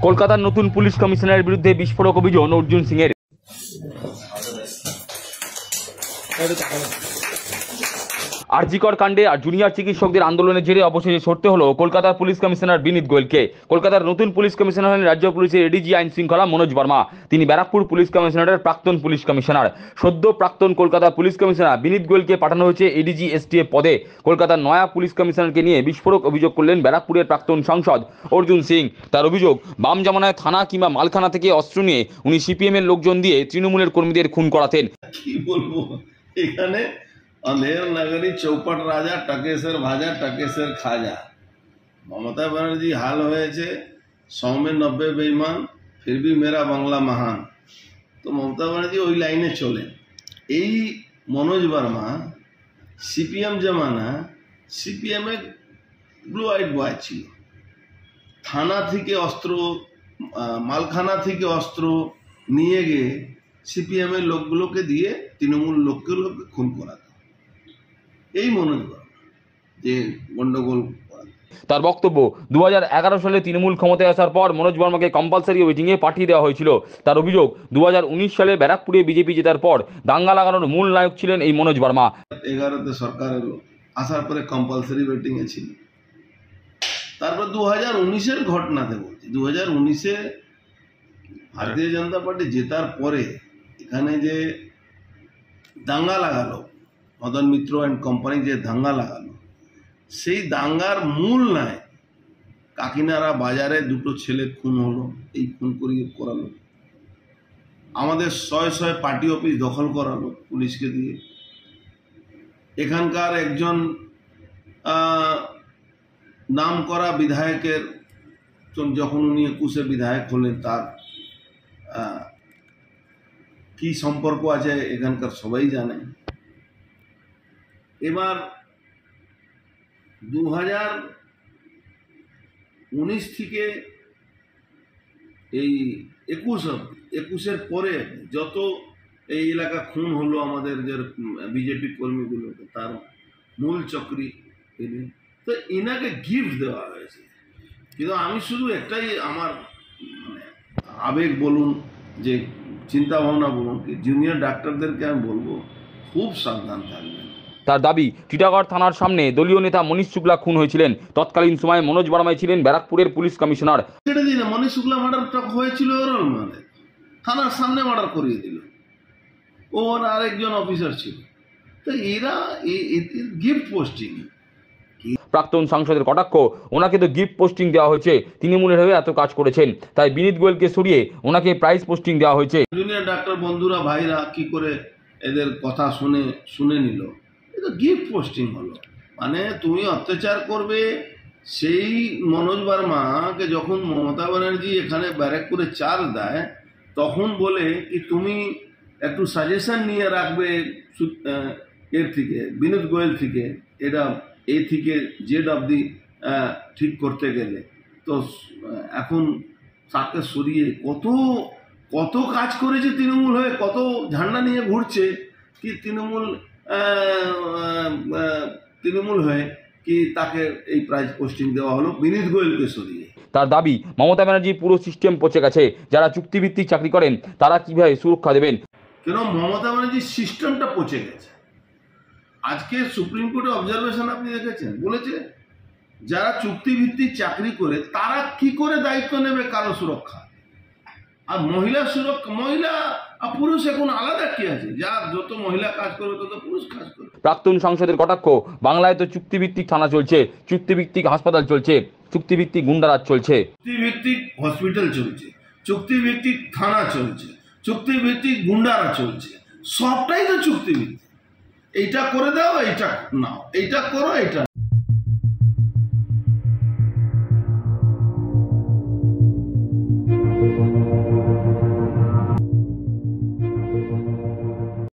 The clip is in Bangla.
কলকাতার নতুন পুলিশ কমিশনারের বিরুদ্ধে বিস্ফোরক অভিযোগ অর্জুন সিংয়ের। আরজিকর কাণ্ডে আর জুনিয়র চিকিৎসকদের আন্দোলনের জেরে অবশেষে সরতে হলো কলকাতার পুলিশ কমিশনার বিনীত গোয়েলকে। কলকাতার নতুন পুলিশ কমিশনার হলেন রাজ্য পুলিশের এডিজি আইন শৃঙ্খলা মনোজ বর্মা। তিনি ব্যারাকপুর পুলিশ কমিশনারের প্রাক্তন পুলিশ কমিশনার। সদ্য প্রাক্তন কলকাতা পুলিশ কমিশনার বিনীত গোয়েলকে পাঠানো হয়েছে এডিজি এসটিএফ পদে। কলকাতার নয়া পুলিশ কমিশনারকে নিয়ে বিস্ফোরক অভিযোগ করলেন ব্যারাকপুরের প্রাক্তন সাংসদ অর্জুন সিং। তার অভিযোগ, বাম জামানায় থানা কিংবা মালখানা থেকে অস্ত্র নিয়ে উনি সিপিএম এর লোকজন দিয়ে তৃণমূলের কর্মীদের খুন করাতেন। কি বলবো, এখানে अंधेर नगरी चौपट राजा टकेसर भाजा टकेसर खाजा। ममता बनर्जी हाल হয়েছে 100 में 90 बेईमान फिर भी मेरा बांग्ला महान। तो ममता बनर्जी ওই লাইনে চলেন। এই মনোজ বর্মা সিপিএম জামানা সিপিএম এর ব্লু আইড বয় ছিল। থানা থেকে অস্ত্র মালখানা থেকে অস্ত্র নিয়ে গিয়ে সিপিএম এর লোকগুলোকে দিয়ে তৃণমূল লোকগুলোকে খুন করাত। এই মনোজ বর্মা যে গন্ডগোল। তার বক্তব্য, 2011 সালে তৃণমূল ক্ষমতায় আসার পর মনোজ বর্মাকে কম্পালসারি ওয়েটিংয়ে পাঠিয়ে দেওয়া হয়েছিল। তার অভিযোগ, 2019 সালে ব্যারাকপুরে বিজেপি জেতার পর দাঙ্গা লাগানোর মূল নায়ক ছিলেন এই মনোজ বর্মা। 11তে সরকার এলো, আসার পরে কম্পালসারি ওয়েটিংয়ে ছিল। তারপর 2019-এর ঘটনাতে বলছি, 2019-এ ভারতীয় জনতা পার্টি জেতার পরে এখানে যে দাঙ্গা লাগালো, মদন মিত্র অ্যান্ড কোম্পানি যে দাঙ্গা লাগালো, সেই দাঙ্গার মূল নাই কাকিনাড়া বাজারে দুটো ছেলে খুন হলো। এই খুন করালো, আমাদের 100 পার্টি অফিস দখল করালো পুলিশকে দিয়ে। এখানকার একজন নাম করা বিধায়কের যখন উনি 21-এ বিধায়ক হলেন, তার কি সম্পর্ক আছে এখানকার সবাই জানে। এবার 2019 থেকে এই 21-এর পরে যত এই এলাকা খুন হলো আমাদের যে বিজেপি কর্মীগুলো, তার মূল চক্রী তিনি। তো এনাকে গিফট দেওয়া হয়েছে। কিন্তু আমি শুধু একটাই আমার আবেগ বলুন, যে চিন্তা ভাবনা বলুন, কি জুনিয়র ডাক্তারদেরকে আমি বলবো খুব সাবধান থাকবেন। তার দাবি, টিটাগড় থানার সামনে দলীয় নেতা মনীশ শুক্লা খুন হয়েছিলেন। তৎকালীন সময়ে মনোজ বর্মাই ছিলেন ব্যারাকপুরের পুলিশ কমিশনার। ছেড়ে দিন, মনীশ শুক্লা মার্ডারটা হয়েছিল মানে থানার সামনে মার্ডার করিয়ে দিল, ওর আরেকজন অফিসার ছিল। তো এরা গিফট পোস্টিং। প্রাক্তন সাংসদের কটাক্ষ, ওনাকে তো গিফট পোস্টিং দেওয়া হয়েছে, তৃণমূলের হয়ে এত কাজ করেছেন, তাই বিনীত গোয়েলকে সরিয়ে ওনাকে প্রাইজ পোস্টিং দেওয়া হয়েছে। জুনিয়র ডাক্তার বন্ধুরা ভাইরা কি করে এদের কথা শুনে নিল, এটা গিফট পোস্টিং হলো। মানে তুমি অত্যাচার করবে, সেই মনোজ বর্মাকে যখন মমতা ব্যানার্জি এখানে ব্যারাকপুরে চার্জ দেয়, তখন বলে কি তুমি একটু সাজেশন নিয়ে রাখবে এর থেকে, বিনীত গোয়েল থেকে, এটা এ থেকে জেড অবধি ঠিক করতে গেলে। তো এখন তাকে সরিয়ে কত কাজ করেছে তৃণমূল হয়ে, কত ঝান্ডা নিয়ে ঘুরছে, কি তৃণমূল হয়ে কি তাকে এই প্রাইজ পোস্টিং দেওয়া হলো বিনীত গোয়েলকে সরিয়ে। তার দাবি, মমতা ব্যানার্জি পুরো সিস্টেম পচে গেছে, যারা চুক্তিভিত্তিক চাকরি করেন তারা কিভাবে সুরক্ষা দেবেন। কেন মমতা ব্যানার্জির সিস্টেমটা পচে গেছে। আজকে সুপ্রিম কোর্টে অবজারভেশন আপনি দেখেছেন, বলেছে যারা চুক্তিভিত্তিক চাকরি করে তারা কি করে দায়িত্ব নেবে কারো সুরক্ষা। আর মহিলা সুরক্ষা, মহিলা আর পুরুষ এখন আলাদা কি আছে, যা যত মহিলা কাজ করবে তত পুরুষ কাজ করবে। প্রাক্তন সাংসদের কটাক্ষ, বাংলায় তো চুক্তিভিত্তিক থানা চলছে, চুক্তিভিত্তিক হাসপাতাল চলছে, চুক্তিভিত্তিক গুন্ডারাজ চলছে, চুক্তিভিত্তিক হসপিটাল চলছে, চুক্তিভিত্তিক থানা চলছে, চুক্তিভিত্তিক গুন্ডারা চলছে, সবটাই তো চুক্তিভিত্তিক। এইটা করে দাও, এইটা নাও, এইটা করো, এইটা